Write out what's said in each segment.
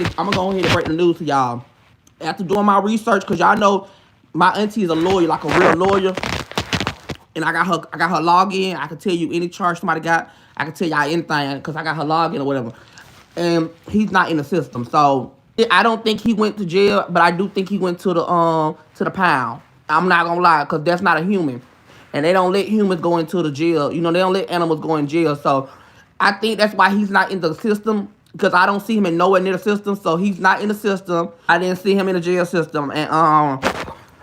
go ahead and break the news to y'all. After doing my research, cause y'all know my auntie is a lawyer, like a real lawyer, and I got her login. I can tell you any charge somebody got. I can tell y'all anything because I got her login or whatever. And he's not in the system, so I don't think he went to jail, but I do think he went to the pound. I'm not gonna lie, cause that's not a human, and they don't let humans go into the jail. You know, they don't let animals go in jail. So I think that's why he's not in the system, because I don't see him in nowhere near the system. So he's not in the system. I didn't see him in the jail system, and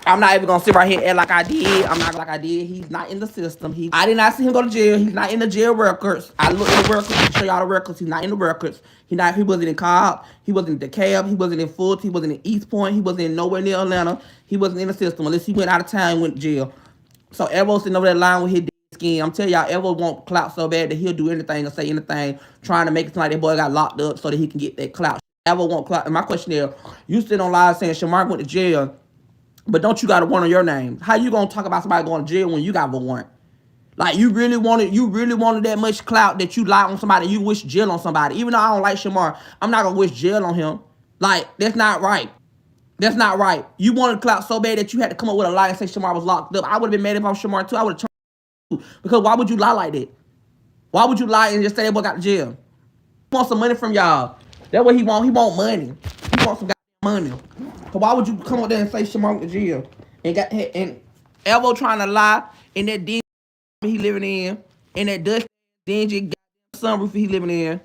I'm not even gonna sit right here and act like I did. I'm not like I did. He's not in the system. I did not see him go to jail. He's not in the jail records. I looked in the records to show y'all the records. He's not in the records. He wasn't in Cobb. He wasn't in DeKalb. He wasn't in Fulton. He wasn't in East Point. He wasn't in nowhere near Atlanta. He wasn't in the system unless he went out of town and went to jail. So Alvo sitting over that line with his dead skin. I'm telling y'all, Alvo want clout so bad that he'll do anything or say anything, trying to make it sound like that boy got locked up so that he can get that clout. Alvo want clout. And my question is, you sit on live saying Shamar went to jail, but don't you got a warrant on your name? How you gonna talk about somebody going to jail when you got a warrant? Like, you really wanted that much clout that you lie on somebody, you wish jail on somebody. Even though I don't like Shamar, I'm not gonna wish jail on him. Like, that's not right. That's not right. You wanted clout so bad that you had to come up with a lie and say Shamar was locked up. I would have been mad if I was Shamar too. I would have turned you. Because why would you lie like that? Why would you lie and just say that boy got to jail? He wants some money from y'all. That's what he want. He want money. He wants some goddamn money. So why would you come up there and say Shamar went to jail? And Alvo trying to lie in that dingy he living in that dusty, dingy sunroof he living in.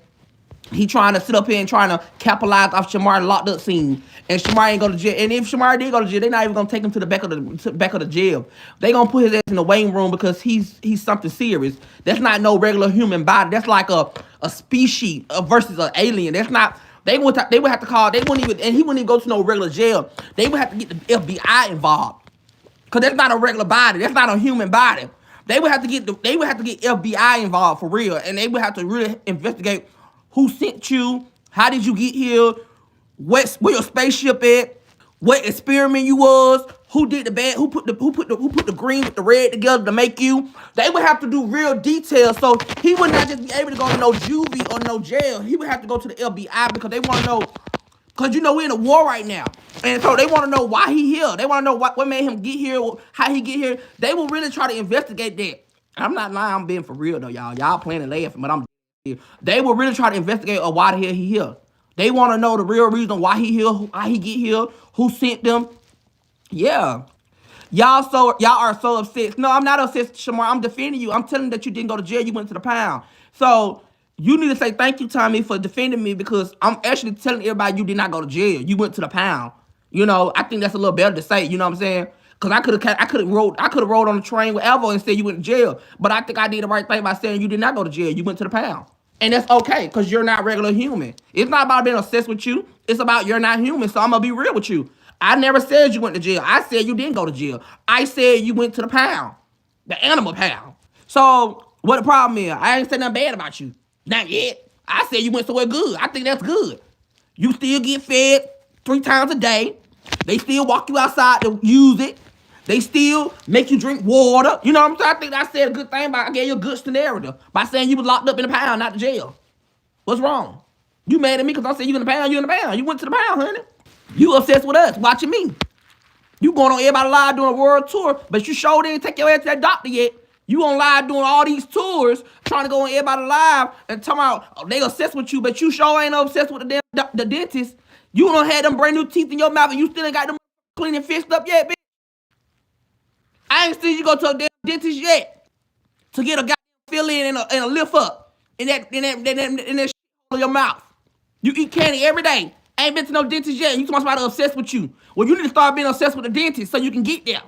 He trying to sit up here and trying to capitalize off Shamar locked up scene. And Shamar ain't go to jail. And if Shamar did go to jail, they not even gonna take him to the back of the jail. They gonna put his ass in the waiting room because he's something serious. That's not no regular human body. That's like a species versus an alien. That's not. They would have to call. They wouldn't even, and he wouldn't even go to no regular jail. They would have to get the FBI involved, cause that's not a regular body. That's not a human body. They would have to get FBI involved for real, and they would have to really investigate who sent you, how did you get here, where your spaceship at, what experiment you was, who did the bad, who put the green with the red together to make you. They would have to do real details, so he would not just be able to go to no juvie or no jail. He would have to go to the FBI because they want to know, because you know we're in a war right now. And so they want to know why he here. They want to know what made him get here, how he get here. They will really try to investigate that. I'm not lying, I'm being for real though, y'all. Y'all playing and laughing, but I'm here. They will really try to investigate why the hell he here. They want to know the real reason why he here, how he get here, who sent them. Yeah. Y'all are so upset. No, I'm not upset, Shamar. I'm defending you. I'm telling you that you didn't go to jail. You went to the pound. So you need to say thank you, Tommy, for defending me, because I'm actually telling everybody you did not go to jail. You went to the pound. You know, I think that's a little better to say. You know what I'm saying? Because I could have rode on the train with Alvo and said you went to jail. But I think I did the right thing by saying you did not go to jail. You went to the pound. And that's okay, because you're not regular human. It's not about being obsessed with you. It's about you're not human. So I'm going to be real with you. I never said you went to jail. I said you didn't go to jail. I said you went to the pound. The animal pound. So what the problem is? I ain't said nothing bad about you. Not yet. I said you went somewhere good. I think that's good. You still get fed 3 times a day. They still walk you outside to use it. They still make you drink water. You know what I'm saying? I think I said a good thing. I gave you a good scenario by saying you was locked up in the pound, not the jail. What's wrong? You mad at me because I said you in the pound, you in the pound. You went to the pound, honey. You obsessed with us, watching me. You going on Everybody Live doing a world tour, but you sure didn't take your ass to that doctor yet. You on live doing all these tours, trying to go on Everybody Live and talking about they obsessed with you, but you sure ain't obsessed with the damn the dentist. You don't have them brand new teeth in your mouth and you still ain't got them clean and fixed up yet, bitch. I ain't seen you go to a damn dentist yet to get a goddamn fill in and a lift up in that shit in your mouth. You eat candy every day. Ain't been to no dentist yet. You talking about somebody obsessed with you. Well, you need to start being obsessed with the dentist so you can get there.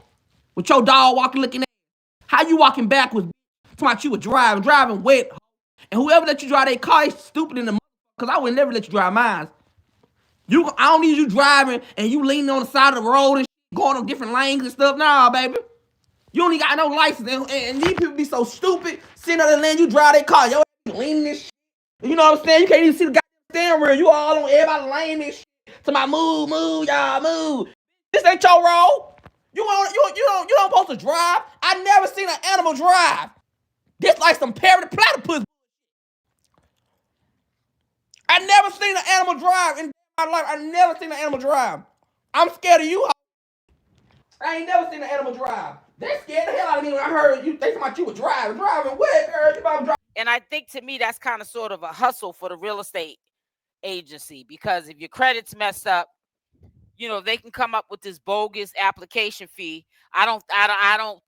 With your dog walking looking at you. How you walking backwards? Talking about you were driving wet. And whoever let you drive their car is stupid in the because I would never let you drive mine. I don't need you driving and you leaning on the side of the road and shit, going on different lanes and stuff. Nah, baby. You don't even got no license. And these people be so stupid. Sitting on the lane, you drive their car. Yo, leaning this shit. You know what I'm saying? You can't even see the goddamn steering wheel. You all on everybody lane this shit. To my move, y'all, move. This ain't your role. You don't supposed to drive. I never seen an animal drive. This like some platypus. I never seen an animal drive in my life. I never seen an animal drive. I'm scared of you. I ain't never seen an animal drive. They scared the hell out of me when I heard you think about you were driving. Driving where, girl? You about to drive. And I think to me that's kind of sort of a hustle for the real estate agency, because if your credit's messed up, you know, they can come up with this bogus application fee. I don't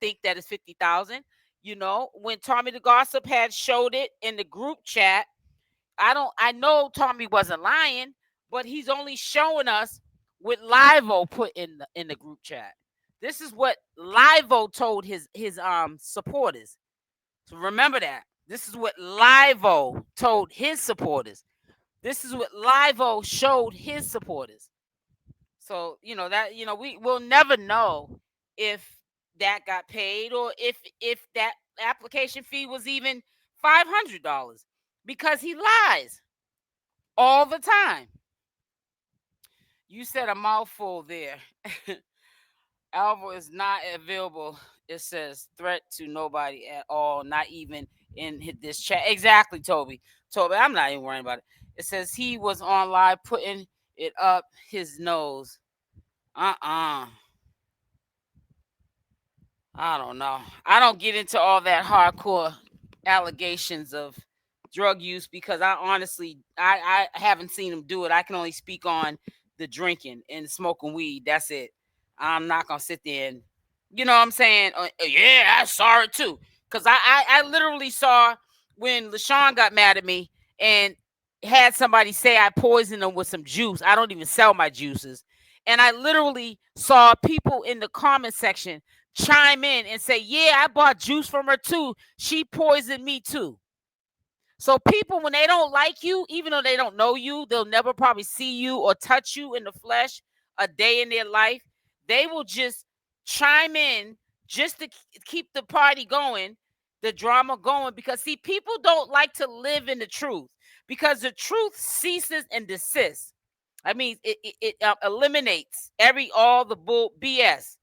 think that is 50,000. You know, when Tommythegossip had showed it in the group chat, I know Tommy wasn't lying, but he's only showing us what Livo put in the group chat. This is what Livo told his supporters. So remember that. This is what Livo told his supporters. This is what Livo showed his supporters. So, you know, that, you know, we will never know if that got paid, or if that application fee was even $500, because he lies all the time. You said a mouthful there. Alvo is not available. It says threat to nobody at all, not even in this chat. Exactly, Toby. I'm not even worrying about it. It says he was on live putting it up his nose. I don't know. I don't get into all that hardcore allegations of drug use, because I honestly I haven't seen him do it. I can only speak on the drinking and smoking weed. That's it. I'm not gonna sit there and, you know what I'm saying? Yeah, I saw it too. Because I literally saw when LaShawn got mad at me and had somebody say I poisoned him with some juice. I don't even sell my juices. And I literally saw people in the comment section chime in and say, yeah, I bought juice from her too. She poisoned me too. So people, when they don't like you, even though they don't know you, they'll never probably see you or touch you in the flesh a day in their life. They will just chime in just to keep the party going, the drama going. Because, see, people don't like to live in the truth, because the truth ceases and desists. I mean, it eliminates all the bull BS.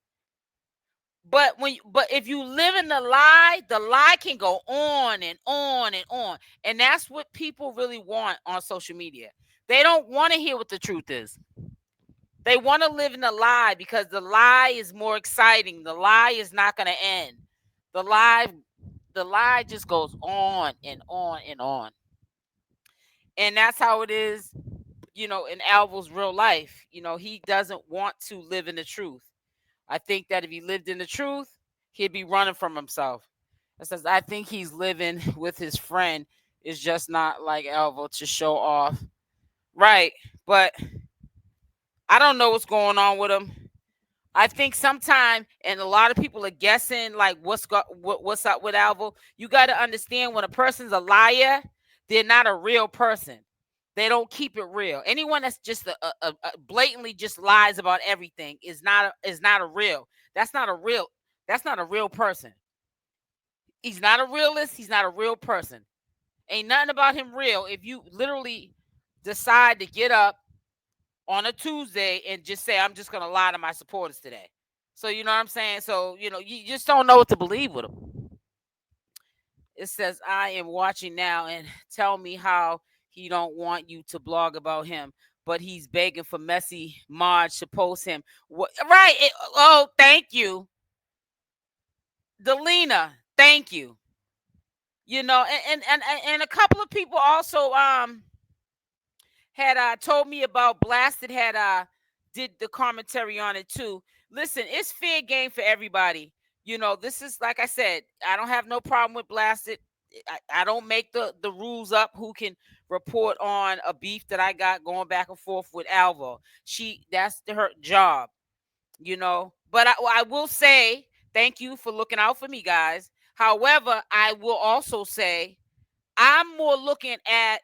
But if you live in the lie can go on and on and on. And that's what people really want on social media. They don't want to hear what the truth is. They want to live in the lie, because the lie is more exciting. The lie is not going to end. The lie just goes on and on and on. And that's how it is, you know, in Alvo's real life. You know, he doesn't want to live in the truth. I think that if he lived in the truth, he'd be running from himself. It says, I think he's living with his friend. It's just not like Alvo to show off. Right. But I don't know what's going on with him. I think sometime, and a lot of people are guessing, like, what's up with Alvo. You got to understand, when a person's a liar, they're not a real person. They don't keep it real. Anyone that's just a blatantly just lies about everything is not a real. That's not a real person. He's not a realist. He's not a real person. Ain't nothing about him real if you literally decide to get up on a Tuesday and just say, I'm just gonna lie to my supporters today. So, you know what I'm saying? So, you know, you just don't know what to believe with him. It says, I am watching now, and tell me how he don't want you to blog about him, but he's begging for Messy Marge to post him. What, right? Oh, thank you, Delina. Thank you. You know, and a couple of people also had told me about Blasted, had did the commentary on it too. Listen, it's fair game for everybody. You know, this is, like I said, I don't have no problem with Blasted. I don't make the rules up who can report on a beef that I got going back and forth with Alvo. That's her job, you know. But I will say thank you for looking out for me, guys. However, I will also say I'm more looking at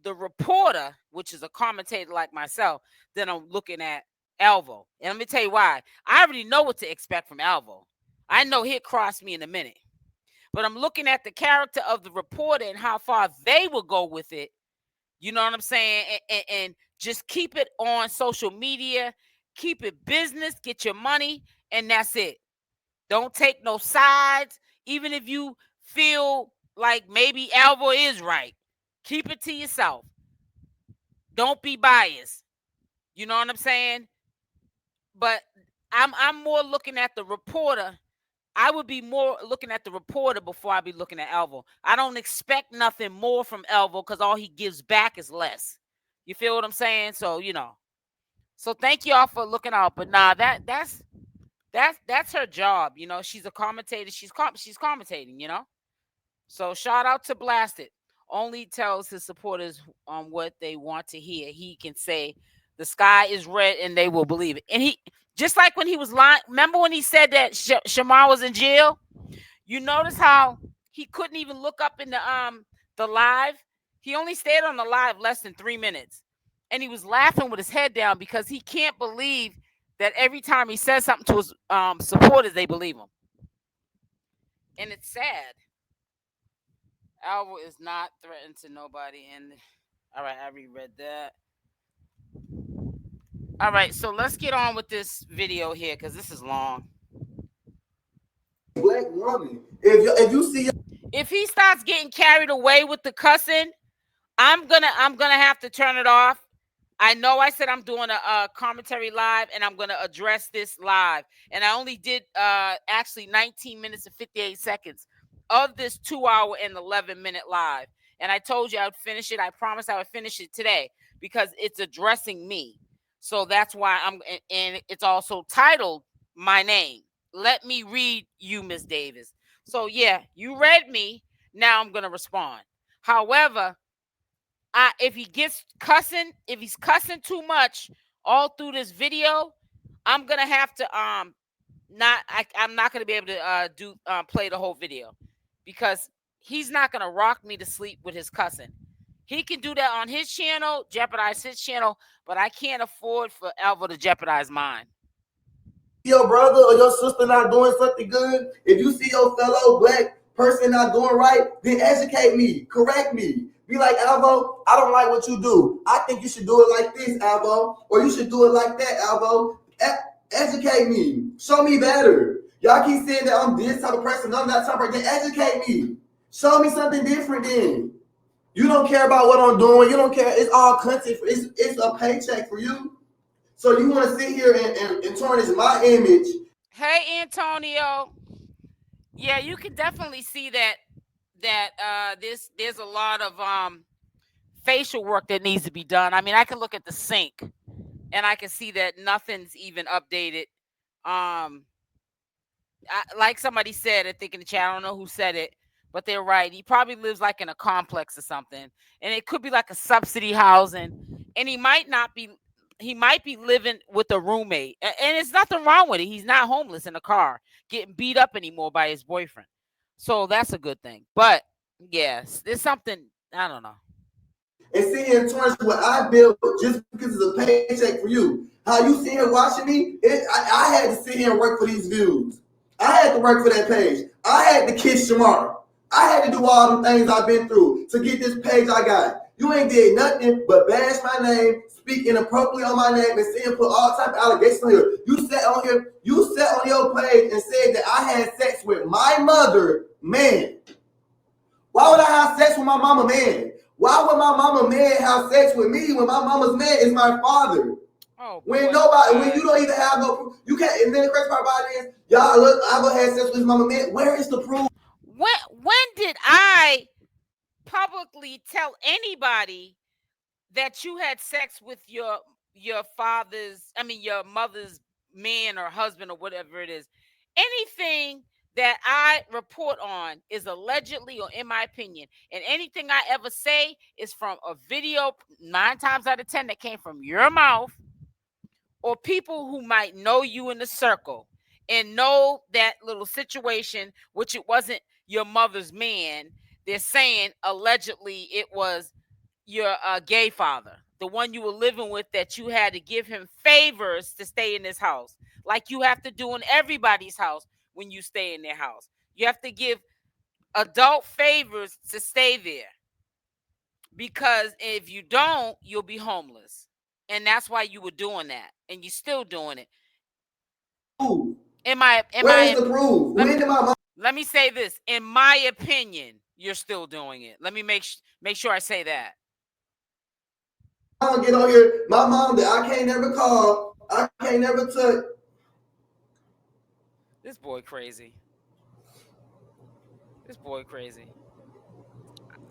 the reporter, which is a commentator like myself, than I'm looking at Alvo. And let me tell you why. I already know what to expect from Alvo. I know he'll cross me in a minute. But I'm looking at the character of the reporter and how far they will go with it. You know what I'm saying? And just keep it on social media. Keep it business. Get your money. And that's it. Don't take no sides. Even if you feel like maybe Alvo is right, keep it to yourself. Don't be biased. You know what I'm saying? But I'm more looking at the reporter. I would be more looking at the reporter before I be looking at Alvo. I don't expect nothing more from Alvo because all he gives back is less. You feel what I'm saying? So So thank y'all for looking out. But nah, that's her job. She's a commentator. She's commentating. So shout out to Blasted. Only tells his supporters what they want to hear. He can say the sky is red and they will believe it. And he, just like when he was lying, remember when he said that Shamar was in jail? You notice how he couldn't even look up in the live? He only stayed on the live less than 3 minutes. And he was laughing with his head down because he can't believe that every time he says something to his supporters, they believe him. And it's sad. Alvo is not threatened to nobody. And all right, I reread that. All right, so let's get on with this video here because this is long. Black woman, if you see, if he starts getting carried away with the cussing, I'm gonna have to turn it off. I know I said I'm doing a commentary live and I'm going to address this live. And I only did actually 19 minutes and 58 seconds of this 2 hour and 11-minute live. And I told you I would finish it. I promised I would finish it today because it's addressing me. So that's why and it's also titled My Name. Let me read you, Miss Davis. So yeah, you read me. Now I'm going to respond. However, if he's cussing too much all through this video, I'm gonna have to I'm not gonna be able to play the whole video because he's not gonna rock me to sleep with his cussing. He can do that on his channel, jeopardize his channel, but I can't afford for Alvo to jeopardize mine. Your brother or your sister not doing something good, if you see your fellow black person not doing right, then educate me, correct me. Be like, Alvo, I don't like what you do. I think you should do it like this, Alvo, or you should do it like that, Alvo. Educate me. Show me better. Y'all keep saying that I'm this type of person, I'm that type of person. Educate me. Show me something different then. You don't care about what I'm doing. You don't care. It's all content. It's a paycheck for you. So you want to sit here and tarnish my image. Hey, Antonio. Yeah, you can definitely see that there's a lot of facial work that needs to be done. I mean, I can look at the sync and I can see that nothing's even updated. Like somebody said, I think in the chat, I don't know who said it, but they're right. He probably lives like in a complex or something, and it could be like a subsidy housing, and he might be living with a roommate, and there's nothing wrong with it. He's not homeless in a car getting beat up anymore by his boyfriend. So that's a good thing. But yes, there's something, I don't know. And sit here and tarnish what I built just because it's a paycheck for you. How you sit here watching me, I had to sit here and work for these views. I had to work for that page. I had to kiss Shamar. I had to do all the things I've been through to get this page I got. You ain't did nothing but bash my name, speak inappropriately on my name, and sit and put all type of allegations on here. You sat on your page and said that I had sex with my mother, man. Why would I have sex with my mama, man? Why would my mama, man, have sex with me when my mama's man is my father? Oh, when you don't even have no proof, you can't. And then the crazy part about it is, y'all look, I go had sex with his mama, man. Where is the proof? When did I publicly tell anybody that you had sex with your mother's man or husband or whatever it is? Anything that I report on is allegedly or in my opinion, and anything I ever say is from a video 9 times out of 10 that came from your mouth or people who might know you in the circle and know that little situation, which it wasn't your mother's man. They're saying allegedly it was your gay father, the one you were living with, that you had to give him favors to stay in this house, like you have to do in everybody's house when you stay in their house. You have to give adult favors to stay there, because if you don't, you'll be homeless. And that's why you were doing that, and you're still doing it. Where's the proof? Let me say this. In my opinion, you're still doing it. Let me make sure I say that. mom get on here, my mom that I can't never call, I can't never touch. This boy crazy. This boy crazy.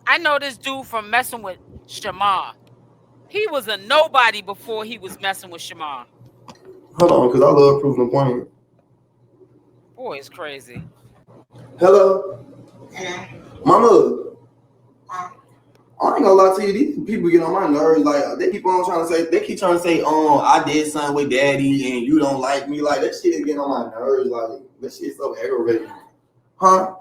I know this dude from messing with Shamar. He was a nobody before he was messing with Shamar. Hold on, because I love proving a point. Boy, it's crazy. Hello? Mama. I ain't gonna lie to you, these people get on my nerves. Like, they keep trying to say, I did something with daddy and you don't like me. Like, that shit is getting on my nerves. Like, that shit's so aggravating. Huh?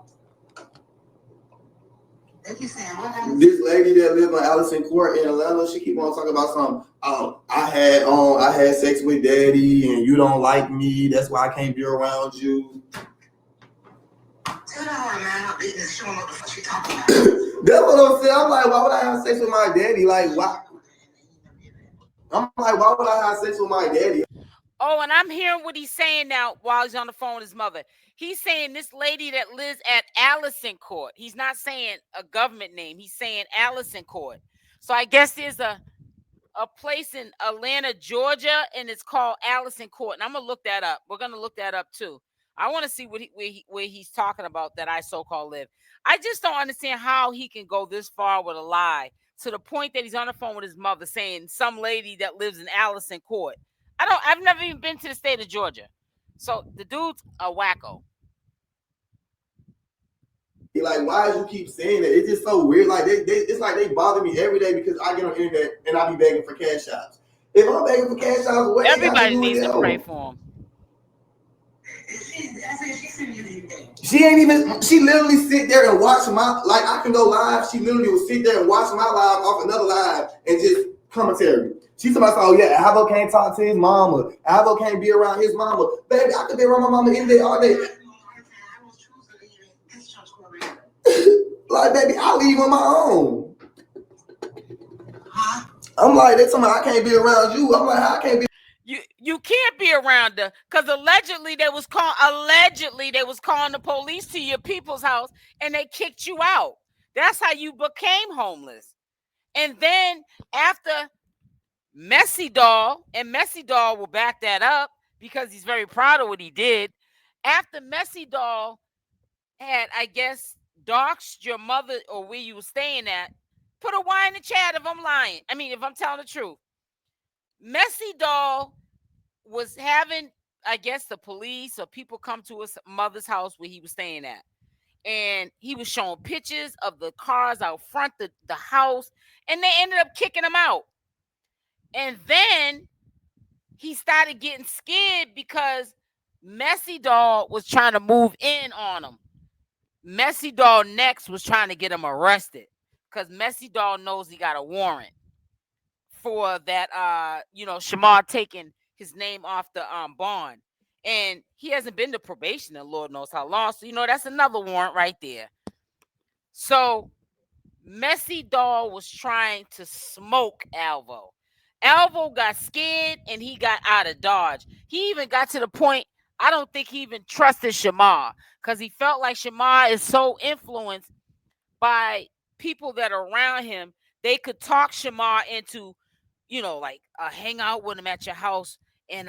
This lady that lives on Allison Court in Atlanta, she keep on talking about something. I had sex with daddy and you don't like me. That's why I can't be around you. Tell that man how business showing what the fuck she talking about. That's what I'm saying. I'm like, why would I have sex with my daddy? Like, why? I'm like, why would I have sex with my daddy? Oh, and I'm hearing what he's saying now while he's on the phone with his mother. He's saying this lady that lives at Allison Court. He's not saying a government name. He's saying Allison Court. So I guess there's a place in Atlanta, Georgia, and it's called Allison Court. And I'm going to look that up. We're going to look that up, too. I want to see where he's talking about that I so-called live. I just don't understand how he can go this far with a lie to the point that he's on the phone with his mother saying some lady that lives in Allison Court. I've never even been to the state of Georgia. So the dude's a wacko. Like, why do you keep saying that? It's just so weird. Like, it's like they bother me every day because I get on the internet and I be begging for cash apps. If I'm begging for cash apps, what everybody needs to pray for him. She literally sit there and watch I can go live. She literally will sit there and watch my live off another live and just commentary. She's about to say, oh yeah, Alvo can't talk to his mama. Alvo can't be around his mama. Baby, I could be around my mama any day, all day. Like, baby, I leave on my own. I'm like, they told me I can't be around you. I'm like, I can't be. You can't be around her because allegedly they was calling the police to your people's house and they kicked you out. That's how you became homeless. And then after 𝗪𝗛𝗪 will back that up because he's very proud of what he did. After 𝗪𝗛𝗪 had, I guess, doxed your mother or where you were staying at, put a Y in the chat if I'm lying. I mean, if I'm telling the truth. 𝗪𝗛𝗪 was having, I guess, the police or people come to his mother's house where he was staying at. And he was showing pictures of the cars out front the house. And they ended up kicking him out. And then he started getting scared because 𝗪𝗛𝗪 was trying to move in on him. 𝗪𝗛𝗪 next was trying to get him arrested because 𝗪𝗛𝗪 knows he got a warrant for that, Shamar taking his name off the bond. And he hasn't been to probation in Lord knows how long. So, that's another warrant right there. So 𝗪𝗛𝗪 was trying to smoke Alvo. Alvo got scared and he got out of Dodge. He even got to the point, I don't think he even trusted Shamar because he felt like Shamar is so influenced by people that are around him. They could talk Shamar into, hang out with him at your house and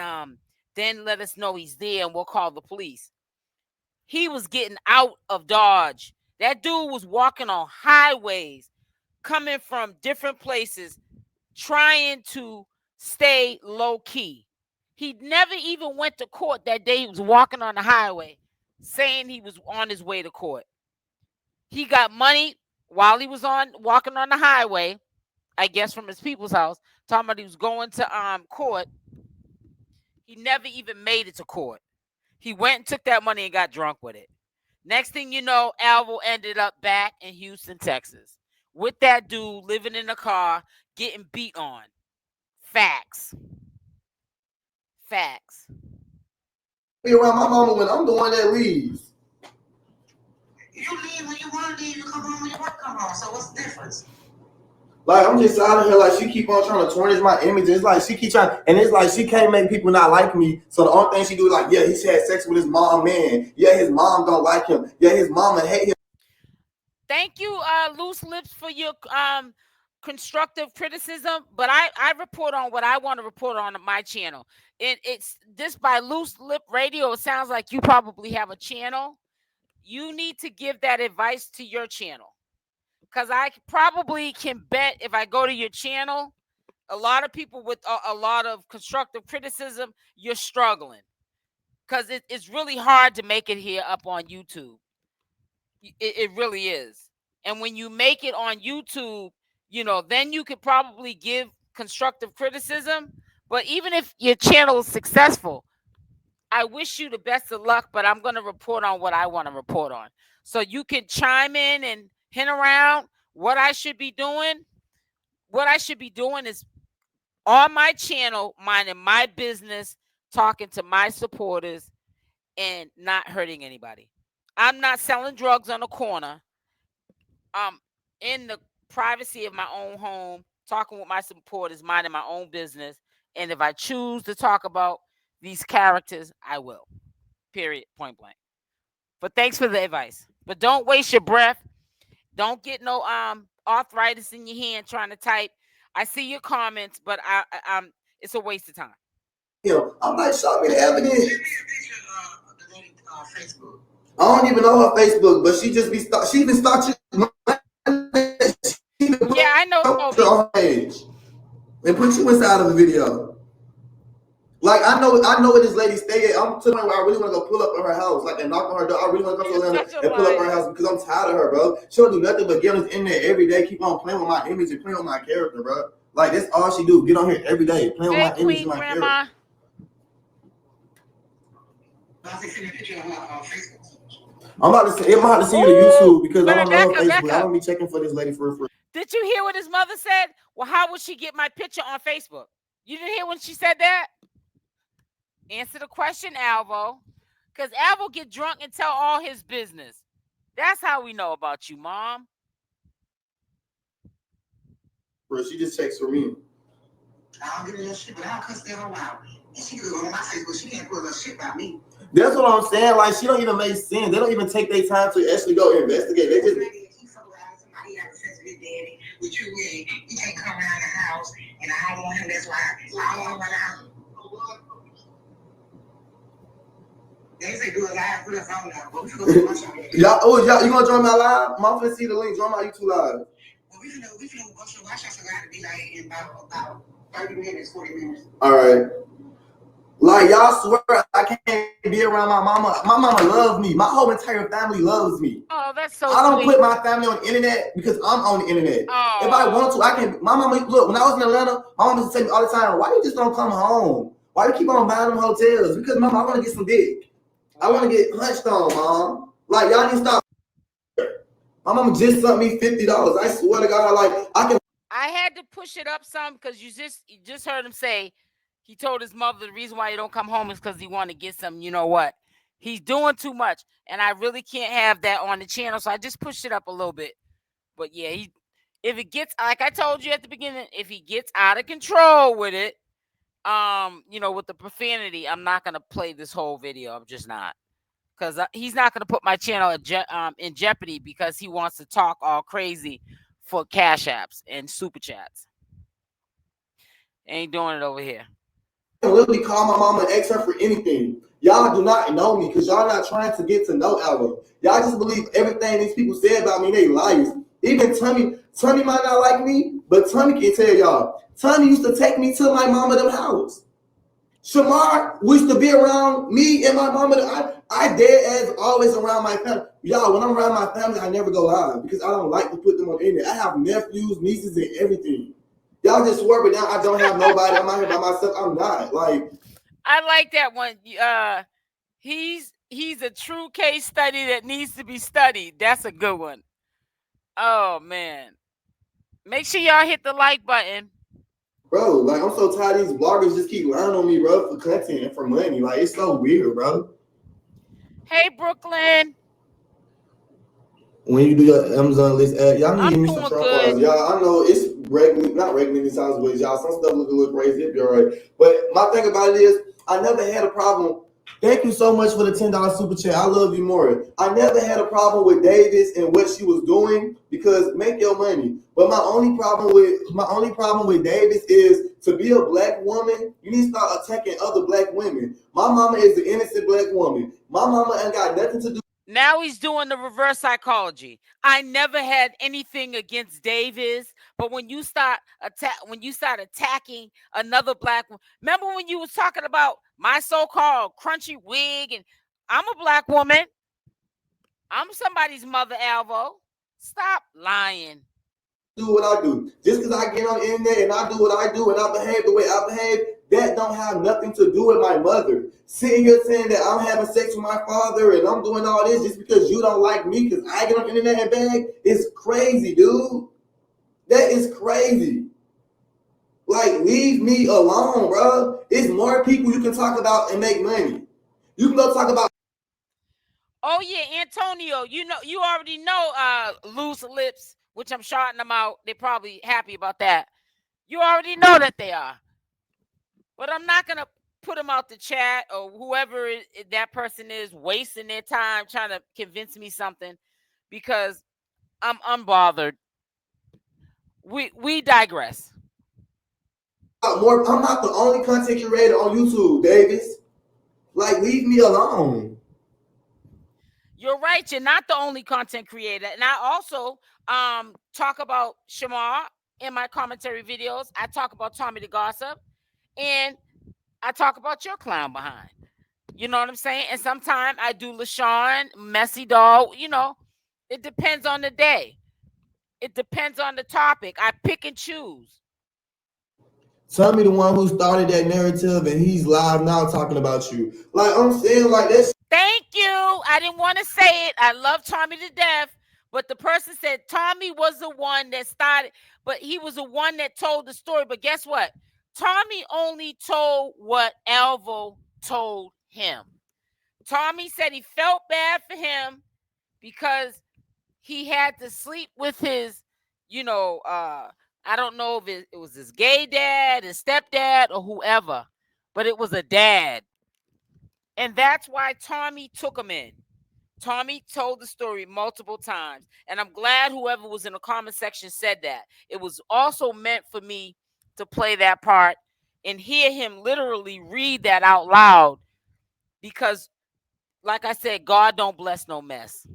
then let us know he's there and we'll call the police. He was getting out of Dodge. That dude was walking on highways, coming from different places, trying to stay low key. He never even went to court that day. He was walking on the highway saying he was on his way to court. He got money while he was walking on the highway, I guess from his people's house, talking about he was going to court. He never even made it to court. He went and took that money and got drunk with it. Next thing you know, Alvo ended up back in Houston, Texas, with that dude living in a car, getting beat on. Facts. Be around my mama when I'm the one that leaves. You leave when you want to leave. You come home when you want to come home. So what's the difference? Like, I'm just out of here. Like, she keep on trying to tarnish my image. It's like she keep trying, and it's like she can't make people not like me. So the only thing she do is like, yeah, he had sex with his mom, man. Yeah, his mom don't like him. Yeah, his mama hate him. Thank you, Loose Lips, for your constructive criticism, but I report on what I want to report on my channel. It's this by loose lip radio. It sounds like you probably have a channel. You need to give that advice to your channel, because I probably can bet if I go to your channel, a lot of people with a lot of constructive criticism, you're struggling, because it's really hard to make it here up on YouTube. It really is. And when you make it on YouTube, you know, then you could probably give constructive criticism. But even if your channel is successful, I wish you the best of luck, but I'm going to report on what I want to report on. So you can chime in and hint around what I should be doing. What I should be doing is on my channel, minding my business, talking to my supporters, and not hurting anybody. I'm not selling drugs on the corner. In the privacy of my own home, talking with my supporters, minding my own business. And if I choose to talk about these characters, I will. Period. Point blank. But thanks for the advice. But don't waste your breath. Don't get no arthritis in your hand trying to type. I see your comments, but it's a waste of time. I'm like, show me the evidence. Send me a picture of the lady on Facebook. I don't even know her Facebook, but she just be she even started. Yeah, I know. On page and put you inside of the video. Like I know where this lady stay at. I'm to the point where I really want to go pull up at her house, like and knock on her door. I really want to come to Atlanta and pull up at her house because I'm tired of her, bro. She don't do nothing but get us in there every day, keep on playing with my image and playing with my character, bro. Like that's all she do. Get on here every day, playing with my image and my character. I'm about to send you to YouTube because I don't know her Facebook. I don't be checking for this lady for free. Did you hear what his mother said? Well, how would she get my picture on Facebook? You didn't hear when she said that? Answer the question, Alvo. Because Alvo get drunk and tell all his business. That's how we know about you, Mom. Bro, she just checks for me. I don't give a shit, but I'll cuss that whole out. And she could go on my Facebook. She can't put a shit about me. That's what I'm saying. Like, she don't even make sense. They don't even take their time to actually go investigate. They just... With you, you can't come around the house, and I don't want him. That's why I don't want to run out. They say do a live, put us on now, but we finna go watch y'all, you gonna join my live? I'm finna see the link. Join my YouTube live. Well, we finna go to watch us. So I to be like in about 30 minutes, 40 minutes. All right. Like y'all swear I can't be around my mama. My mama loves me. My whole entire family loves me. Oh, that's so I don't sweet. put my family on the internet because I'm on the internet. Oh. If I want to, I can. My mama, look, when I was in Atlanta, my mama used to tell me all the time, why you just don't come home? Why you keep on buying them hotels? Because mama, I want to get some dick. I want to get hunched on, Mom. Like y'all need to stop. My mama just sent me $50. I swear to God, like I had to push it up some because you just heard him say he told his mother the reason why he don't come home is because he want to get some, you know what? He's doing too much, and I really can't have that on the channel, so I just pushed it up a little bit. But yeah, if it gets, like I told you at the beginning, if he gets out of control with it, you know, with the profanity, I'm not gonna play this whole video. I'm just not, because he's not gonna put my channel in jeopardy because he wants to talk all crazy for cash apps and super chats. Ain't doing it over here. I can literally call my mama and ask her for anything. Y'all do not know me because y'all not trying to get to know Alvo. Y'all just believe everything these people say about me. They liars. Even Toni might not like me, but Toni can tell y'all. Toni used to take me to my mama them house. Shamar used to be around me and my mama. I dead as always around my family. Y'all, when I'm around my family, I never go live because I don't like to put them on the internet. I have nephews, nieces, and everything. Y'all just swear, but now I don't have nobody. I'm out here by myself. I'm not. Like, I like that one. He's a true case study that needs to be studied. That's a good one. Oh man. Make sure y'all hit the like button. Bro, like I'm so tired of these bloggers just keep lying on me, bro, for content and for money. Like it's so weird, bro. Hey Brooklyn. When you do your Amazon list ad, y'all need to give me some Trump good. Y'all, I know it's not regular in sounds ways, y'all. Some stuff look a little crazy, it'd be all right. But my thing about it is I never had a problem Thank you so much for the $10 super chat. I love you more. I never had a problem with Davis and what she was doing because make your money. But my only problem with Davis is to be a black woman, you need to start attacking other black women. My mama is an innocent black woman. My mama ain't got nothing to do. Now he's doing the reverse psychology. I never had anything against Davis, but when you start attacking another black woman, remember when you was talking about my so-called crunchy wig, and I'm a black woman. I'm somebody's mother, Alvo. Stop lying. Do what I do. Just because I get on the internet and I do what I do and I behave the way I behave, that don't have nothing to do with my mother. Sitting here saying that I'm having sex with my father and I'm doing all this just because you don't like me because I get on the internet and beg is crazy, dude. That is crazy. Like, leave me alone, bro. It's more people you can talk about and make money. You can go talk about. Oh yeah, Antonio, you already know loose lips, which I'm shouting them out. They're probably happy about that. You already know that they are. But I'm not going to put them out the chat or whoever that person is wasting their time trying to convince me something because I'm unbothered. We digress. I'm not the only content creator on YouTube, Davis. Like, leave me alone. You're right. You're not the only content creator. And I also talk about Shamar in my commentary videos. I talk about Tommythegossip. And I talk about your clown behind. You know what I'm saying? And sometimes I do LaShawn, Messy Dog. It depends on the day. It depends on the topic. I pick and choose. Tommy the one who started that narrative and he's live now talking about you. Like, I'm saying, like, that's. Thank you. I didn't want to say it. I love Tommy to death. But the person said Tommy was the one that started, but he was the one that told the story. But guess what? Tommy only told what Alvo told him. Tommy said he felt bad for him because he had to sleep with his, I don't know if it was his gay dad, his stepdad, or whoever, but it was a dad. And that's why Tommy took him in. Tommy told the story multiple times. And I'm glad whoever was in the comment section said that. It was also meant for me to play that part and hear him literally read that out loud. Because, like I said, God don't bless no mess.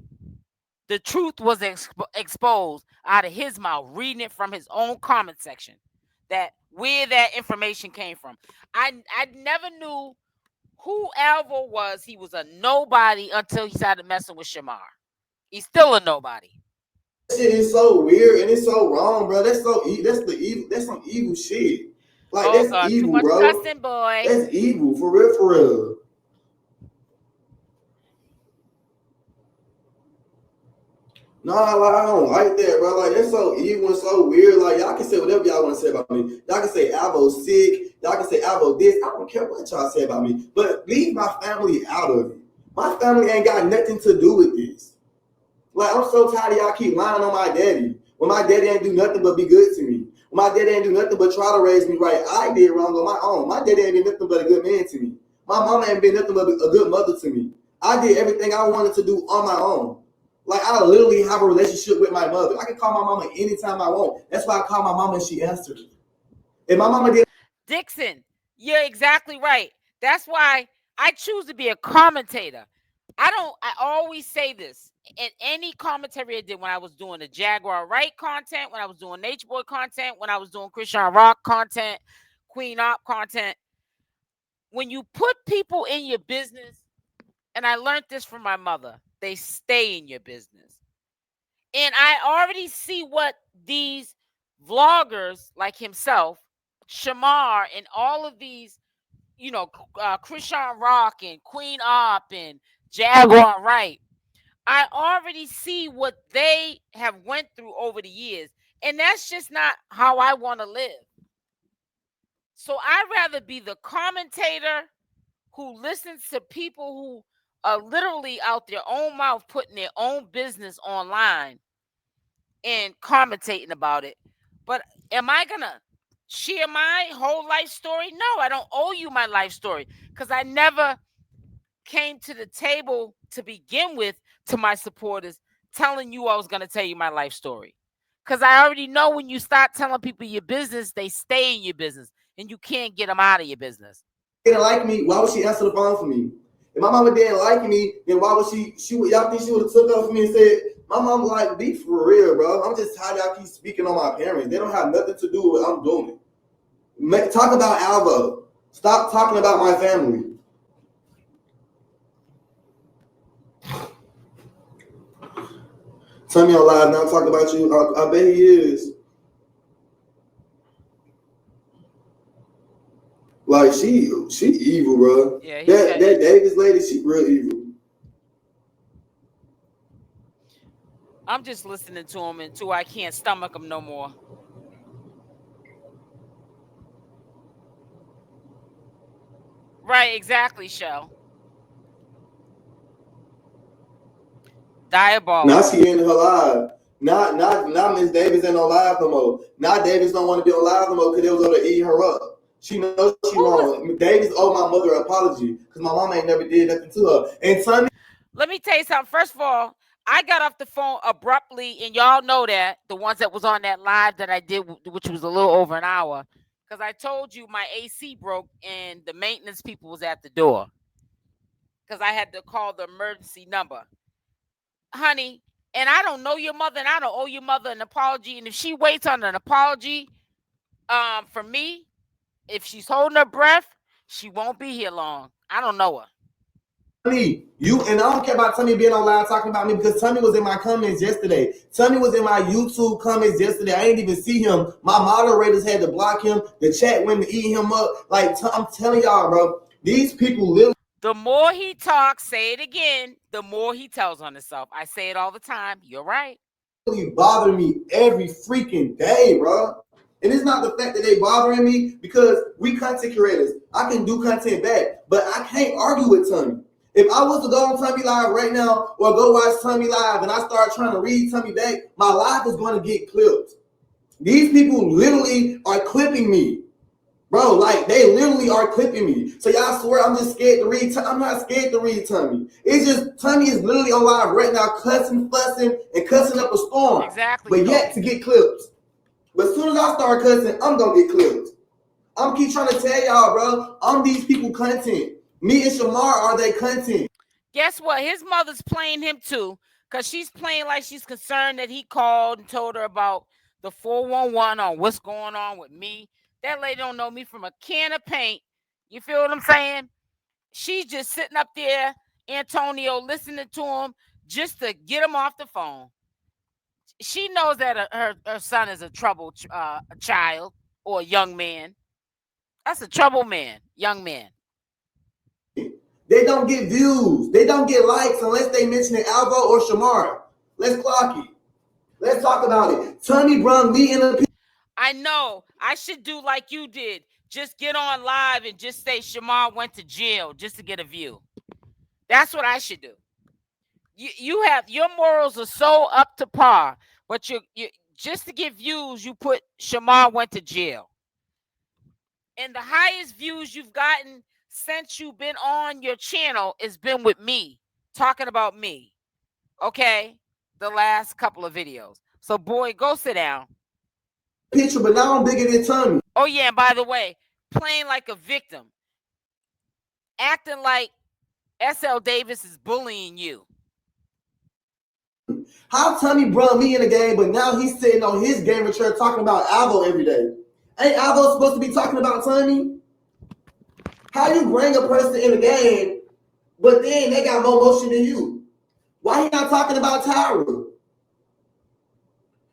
The truth was exposed out of his mouth, reading it from his own comment section, that where that information came from. I never knew who Alvo was. He was a nobody until he started messing with Shamar. He's still a nobody. That shit is so weird and it's so wrong, bro. That's some evil shit. Like, that's God, evil, too much bro. cussing, boy. That's evil, for real, for real. Nah, like, I don't like that, bro. Like, that's so evil and so weird. Like, y'all can say whatever y'all want to say about me. Y'all can say Alvo's sick. Y'all can say Alvo this. I don't care what y'all say about me. But leave my family out of it. My family ain't got nothing to do with this. Like, I'm so tired of y'all keep lying on my daddy. When my daddy ain't do nothing but be good to me. When my daddy ain't do nothing but try to raise me right. I did wrong on my own. My daddy ain't been nothing but a good man to me. My mama ain't been nothing but a good mother to me. I did everything I wanted to do on my own. Like, I literally have a relationship with my mother. I can call my mama anytime I want. That's why I call my mama and she answered. If my mama did. Dixon, you're exactly right. That's why I choose to be a commentator. I always say this in any commentary I did when I was doing the Jaguar Wright content, when I was doing Nature Boy content, when I was doing Christian Rock content, queenopp content. When you put people in your business, and I learned this from my mother, they stay in your business. And I already see what these vloggers like himself, Shamar, and all of these, Christian Rock and queenopp and Jaguar Wright, I already see what they have went through over the years. And that's just not how I want to live. So I'd rather be the commentator who listens to people who are literally out their own mouth putting their own business online and commentating about it. But am I going to share my whole life story? No, I don't owe you my life story because I never came to the table to begin with to my supporters, telling you I was going to tell you my life story. Because I already know when you start telling people your business, they stay in your business and you can't get them out of your business. Didn't like me, why would she answer the phone for me? If my mama didn't like me, then why would y'all think she would have took up for me and said, my mom like, be for real, bro. I'm just tired of y'all keep speaking on my parents. They don't have nothing to do with what I'm doing. Talk about Alvo. Stop talking about my family. Tell me on live now, talk about you. I bet he is. Like she evil, bro. Yeah, that Davis lady, she real evil. I'm just listening to him until I can't stomach him no more. Right, exactly, Shell. Diabolical. Now she in her live. Not Miss Davis ain't on live no more. Now Davis don't want to be on live no more because they was over there eating her up. She knows she wrong. Davis owed my mother an apology because my mom ain't never did nothing to her. And Toni, let me tell you something. First of all, I got off the phone abruptly, and y'all know that, the ones that was on that live that I did, which was a little over an hour, because I told you my AC broke and the maintenance people was at the door because I had to call the emergency number. Honey, and I don't know your mother, and I don't owe your mother an apology, and if she waits on an apology from me, if she's holding her breath, she won't be here long. I don't know her. Toni, and I don't care about Toni being on live talking about me because Toni was in my comments yesterday. Toni was in my YouTube comments yesterday. I didn't even see him. My moderators had to block him. The chat went to eat him up. Like, I'm telling y'all, bro, these people literally. The more he talks, say it again, the more he tells on himself. I say it all the time. You're right. Really bother me every freaking day, bro. And it's not the fact that they bothering me because we content creators. I can do content back, but I can't argue with Toni. If I was to go on Tommy Live right now or go watch Tommy Live and I start trying to read Tommy back, my life is going to get clipped. These people literally are clipping me. Bro, like, they literally are clipping me. So y'all swear I'm just scared to read. I'm not scared to read Tommy. It's just Tommy is literally on live right now cussing, fussing, and cussing up a storm. Exactly. But yet to get clipped. But as soon as I start cussing, I'm going to get clipped. I'm keep trying to tell y'all, bro, I'm these people content. Me and Shamar are they content. Guess what? His mother's playing him too, because she's playing like she's concerned that he called and told her about the 411 on what's going on with me. That lady don't know me from a can of paint. You feel what I'm saying? She's just sitting up there, Antonio, listening to him just to get him off the phone. She knows that her son is a troubled child or a young man. That's a troubled man, young man. They don't get views. They don't get likes unless they mention it, Alvo or Shamar. Let's clock it. Let's talk about it. Toni brung me in a... I know. I should do like you did. Just get on live and just say Shamar went to jail just to get a view. That's what I should do. You have, your morals are so up to par, but you just to get views, you put Shamar went to jail. And the highest views you've gotten since you've been on your channel has been with me, talking about me. Okay? The last couple of videos. So, boy, go sit down. Picture, but now I'm bigger than Toni. Oh, yeah, and by the way, playing like a victim. Acting like SL Davis is bullying you. How Toni brought me in the game, but now he's sitting on his gamer chair talking about Alvo every day. Ain't Alvo supposed to be talking about Toni? How you bring a person in the game, but then they got more motion than you? Why he not talking about Tyra?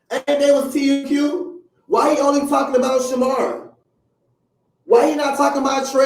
And they was TQ? Why he only talking about Shamar? Why he not talking about Trey?